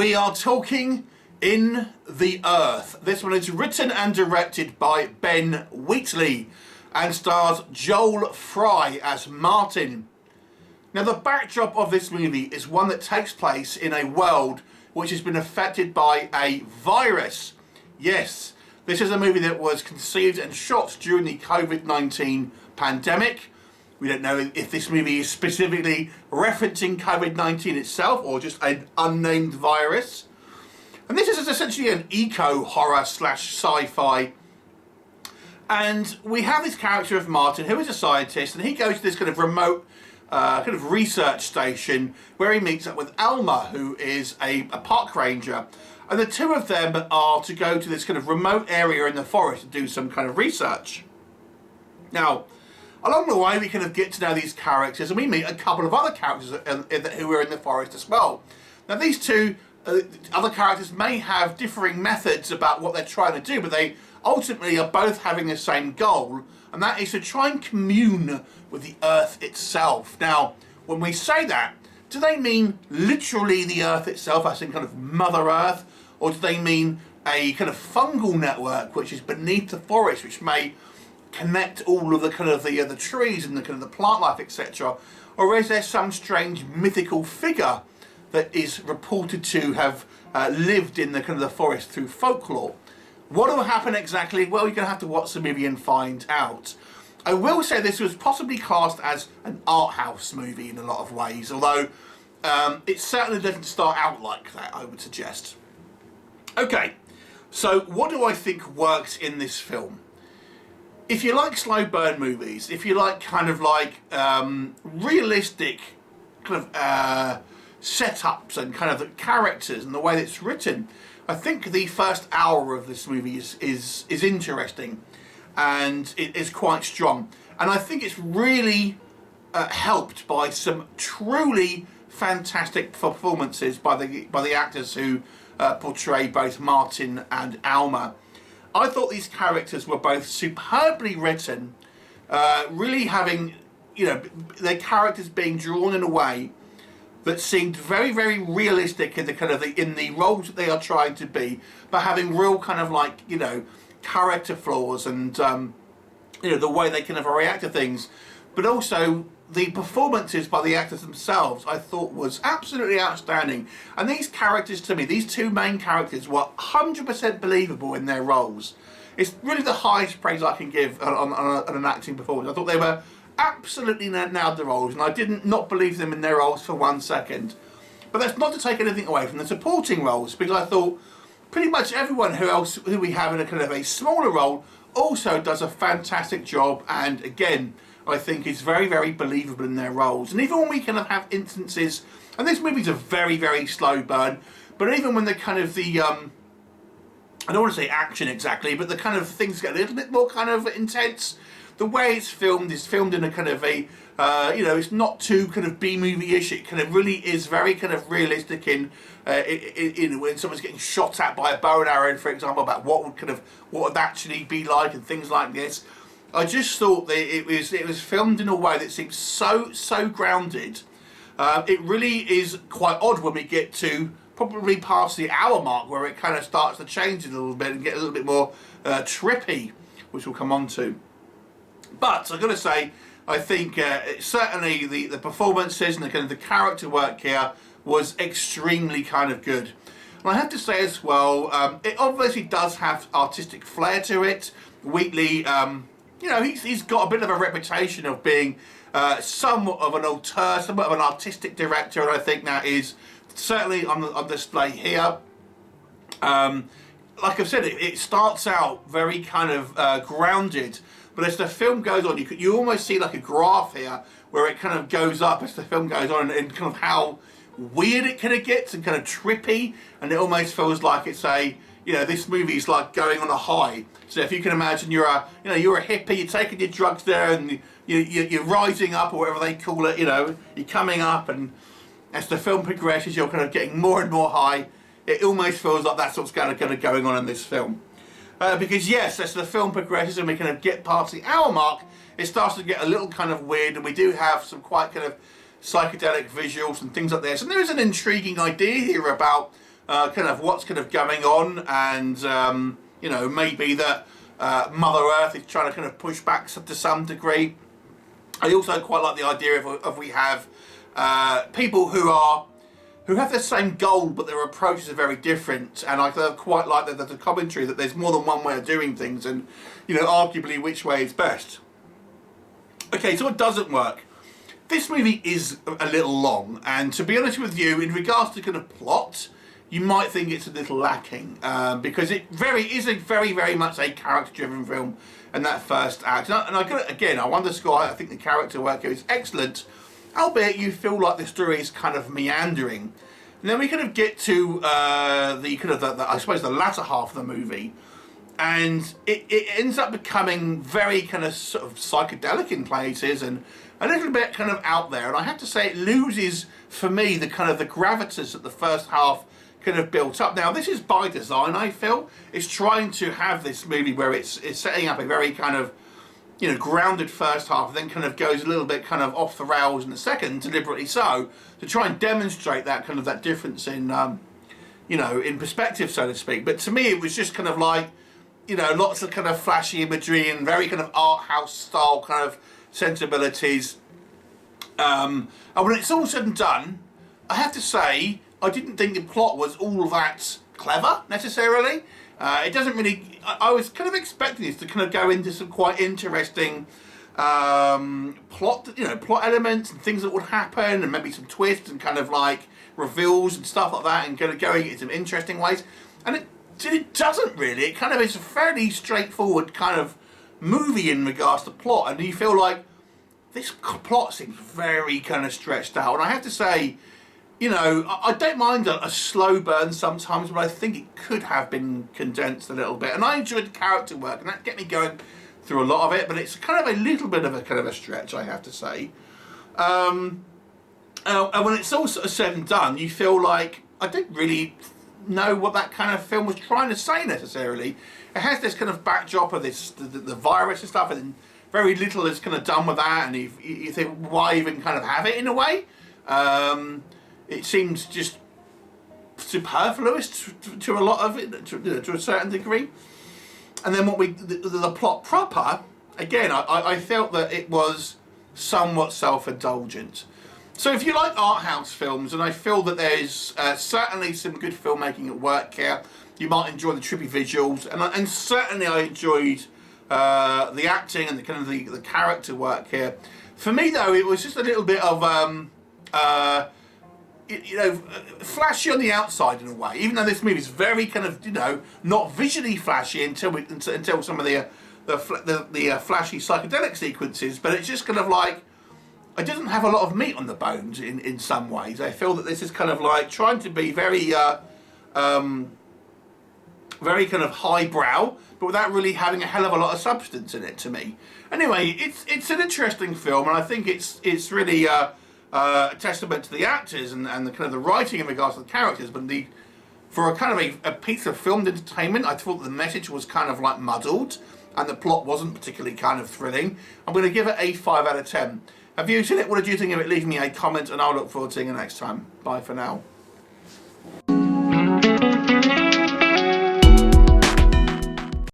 We are talking In the Earth. This one is written and directed by Ben Wheatley and stars Joel Fry as Martin. Now, the backdrop of this movie is one that takes place in a world which has been affected by a virus. Yes, this is a movie that was conceived and shot during the COVID-19 pandemic. We don't know if this movie is specifically referencing COVID-19 itself or just an unnamed virus. And this is essentially an eco-horror slash sci-fi. And we have this character of Martin, who is a scientist, and he goes to this kind of remote kind of research station where he meets up with Alma, who is a park ranger. And the two of them are to go to this kind of remote area in the forest to do some kind of research. Now, along the way, we kind of get to know these characters, and we meet a couple of other characters who are in the forest as well. Now, these two other characters may have differing methods about what they're trying to do, but they ultimately are both having the same goal, and that is to try and commune with the Earth itself. Now, when we say that, do they mean literally the Earth itself, as in kind of Mother Earth, or do they mean a kind of fungal network which is beneath the forest, which may connect all of the kind of the trees and the kind of the plant life, etc., or is there some strange mythical figure that is reported to have lived in the kind of the forest through folklore? What will happen exactly? Well, you're going to have to watch the movie and find out. I will say this was possibly classed as an art house movie in a lot of ways, although it certainly doesn't start out like that, I would suggest. Okay, so what do I think works in this film? If you like slow burn movies, if you like kind of like realistic kind of setups and kind of the characters and the way that it's written, I think the first hour of this movie is interesting and it is quite strong. And I think it's really helped by some truly fantastic performances by the actors who portray both Martin and Alma. I thought these characters were both superbly written, really having, you know, their characters being drawn in a way that seemed very, very realistic in the kind of in the roles that they are trying to be, but having real kind of like, you know, character flaws and you know, the way they kind of react to things, but also the performances by the actors themselves I thought was absolutely outstanding. And these characters, to me, these two main characters were 100% believable in their roles. It's really the highest praise I can give on an acting performance. I thought they were absolutely nailed the roles, and I did not believe them in their roles for 1 second. But that's not to take anything away from the supporting roles, because I thought pretty much everyone who we have in a kind of a smaller role also does a fantastic job, and again, I think is very, very believable in their roles. And even when we kind of have instances, and this movie's a very, very slow burn, but even when the kind of the I don't want to say action exactly, but the kind of things get a little bit more kind of intense, the way it's filmed is filmed in a kind of a you know, it's not too kind of B-movie-ish. It kind of really is very kind of realistic in when someone's getting shot at by a bow and arrow, for example, about what would actually be like and things like this. I just thought that it was filmed in a way that seems so grounded. It really is quite odd when we get to probably past the hour mark, where it kind of starts to change a little bit and get a little bit more trippy, which we'll come on to. But I've got to say, I think certainly the performances and the kind of the character work here was extremely kind of good. And I have to say as well, it obviously does have artistic flair to it. Wheatley, you know, he's got a bit of a reputation of being somewhat of an auteur, somewhat of an artistic director, and I think that is certainly on display here. Like I've said, it starts out very kind of grounded, but as the film goes on, you almost see like a graph here where it kind of goes up as the film goes on, and kind of how weird it kind of gets and kind of trippy, and it almost feels like it's you know, this movie is like going on a high. So if you can imagine you're a hippie, you're taking your drugs there, and you're rising up, or whatever they call it, you know, you're coming up, and as the film progresses, you're kind of getting more and more high. It almost feels like that's what's going on in this film. Because yes, as the film progresses and we kind of get past the hour mark, it starts to get a little kind of weird, and we do have some quite kind of psychedelic visuals and things like this. And there is an intriguing idea here about kind of what's kind of going on, and you know, maybe that Mother Earth is trying to kind of push back to some degree. I also quite like the idea of we have people who have the same goal, but their approaches are very different, and I quite like that there's a commentary that there's more than one way of doing things, and you know, arguably which way is best. Okay, so what doesn't work? This movie is a little long, and to be honest with you, in regards to kind of plot, you might think it's a little lacking, because it is a very much a character-driven film in that first act. And I underscore, I think the character work here is excellent, albeit you feel like the story is kind of meandering. And then we kind of get to I suppose the latter half of the movie, and it ends up becoming very kind of sort of psychedelic in places and a little bit kind of out there. And I have to say, it loses for me the kind of the gravitas that the first half kind of built up. Now, this is by design, I feel. It's trying to have this movie where it's setting up a very kind of, you know, grounded first half, and then kind of goes a little bit kind of off the rails in the second, deliberately so, to try and demonstrate that kind of that difference in, you know, in perspective, so to speak. But to me, it was just kind of like, you know, lots of kind of flashy imagery and very kind of art house style kind of sensibilities. And when it's all said and done, I have to say, I didn't think the plot was all that clever necessarily. It doesn't really. I was kind of expecting this to kind of go into some quite interesting plot elements and things that would happen, and maybe some twists and kind of like reveals and stuff like that, and kind of going in some interesting ways. And it doesn't really. It kind of is a fairly straightforward kind of movie in regards to plot, and you feel like this plot seems very kind of stretched out. And I have to say, you know, I don't mind a slow burn sometimes, but I think it could have been condensed a little bit. And I enjoyed the character work, and that get me going through a lot of it, but it's kind of a little bit of a stretch, I have to say. And when it's all sort of said and done, you feel like I don't really know what that kind of film was trying to say necessarily. It has this kind of backdrop of this the virus and stuff, and very little is kind of done with that, and you think, why even kind of have it in a way? It seems just superfluous to a lot of it, to a certain degree. And then the plot proper, again, I felt that it was somewhat self-indulgent. So if you like art house films, and I feel that there's certainly some good filmmaking at work here, you might enjoy the trippy visuals, and certainly I enjoyed the acting and the kind of the character work here. For me though, it was just a little bit of you know, flashy on the outside in a way. Even though this movie is very kind of, you know, not visually flashy until some of the flashy psychedelic sequences, but it's just kind of like, it doesn't have a lot of meat on the bones in some ways. I feel that this is kind of like trying to be very very kind of highbrow, but without really having a hell of a lot of substance in it to me. Anyway, it's an interesting film, and I think it's really a testament to the actors and the kind of the writing in regards to the characters. But for a kind of a piece of filmed entertainment, I thought the message was kind of like muddled, and the plot wasn't particularly kind of thrilling. I'm going to give it a 5 out of 10. Have you seen it? What did you think of it? Leave me a comment, and I'll look forward to seeing you next time. Bye for now.